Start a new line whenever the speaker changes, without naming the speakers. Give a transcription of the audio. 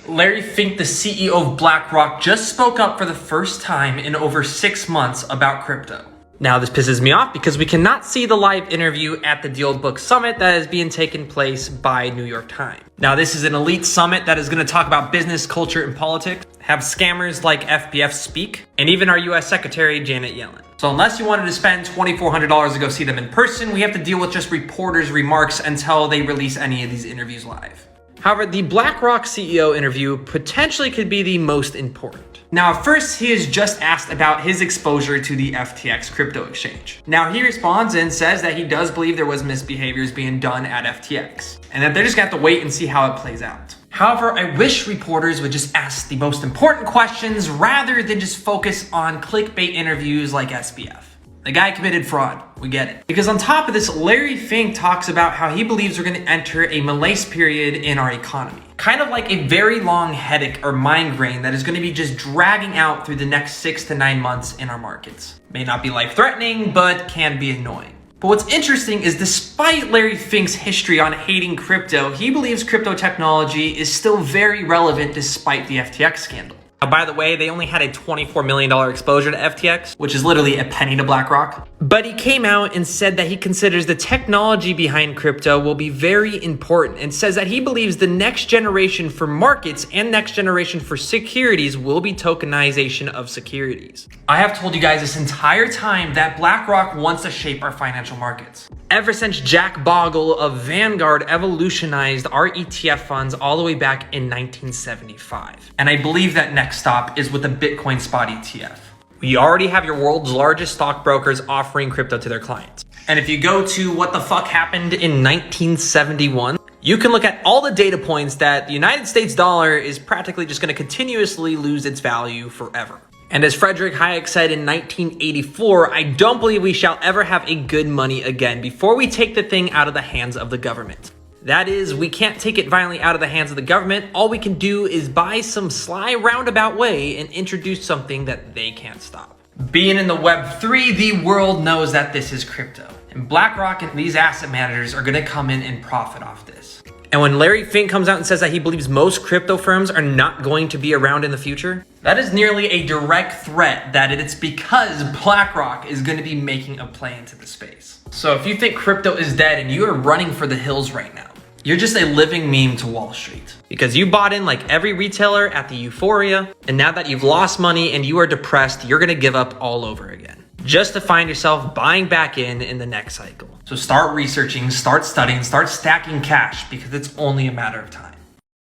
Larry Fink, the CEO of Blackrock, just spoke up for the first time in over 6 months about crypto. Now, this pisses me off because we cannot see the live interview at the Deal Book Summit that is being taken place by New York Times. Now, this is an elite summit that is going to talk about business, culture, and politics, have scammers like FBF speak, and even our US Secretary, Janet Yellen. So unless you wanted to spend $2,400 to go see them in person, we have to deal with just reporters' remarks until they release any of these interviews live. However, the Blackrock CEO interview potentially could be the most important. Now, at first, he is just asked about his exposure to the FTX crypto exchange. Now, he responds and says that he does believe there was misbehaviors being done at FTX, and that they're just gonna have to wait and see how it plays out. However, I wish reporters would just ask the most important questions rather than just focus on clickbait interviews like SBF. The guy committed fraud. We get it. Because on top of this, Larry Fink talks about how he believes we're going to enter a malaise period in our economy. Kind of like a very long headache or migraine that is going to be just dragging out through the next 6 to 9 months in our markets. May not be life-threatening, but can be annoying. But what's interesting is despite Larry Fink's history on hating crypto, he believes crypto technology is still very relevant despite the FTX scandal. Now, by the way, they only had a $24 million exposure to FTX, which is literally a penny to Blackrock. But he came out and said that he considers the technology behind crypto will be very important and says that he believes the next generation for markets and next generation for securities will be tokenization of securities. I have told you guys this entire time that Blackrock wants to shape our financial markets. Ever since Jack Bogle of Vanguard evolutionized our ETF funds all the way back in 1975. And I believe that next stop is with the Bitcoin spot ETF. We already have your world's largest stockbrokers offering crypto to their clients. And if you go to what the fuck happened in 1971, you can look at all the data points that the United States dollar is practically just going to continuously lose its value forever. And as Frederick Hayek said in 1984, I don't believe we shall ever have a good money again before we take the thing out of the hands of the government. That is, we can't take it violently out of the hands of the government. All we can do is buy some sly roundabout way and introduce something that they can't stop. Being in the Web3, the world knows that this is crypto. And BlackRock and these asset managers are gonna come in and profit off this. And when Larry Fink comes out and says that he believes most crypto firms are not going to be around in the future, that is nearly a direct threat that it's because BlackRock is going to be making a play into the space. So if you think crypto is dead and you are running for the hills right now, you're just a living meme to Wall Street. Because you bought in like every retailer at the euphoria, and now that you've lost money and you are depressed, you're going to give up all over again. Just to find yourself buying back in the next cycle. So start researching, start studying, start stacking cash because it's only a matter of time.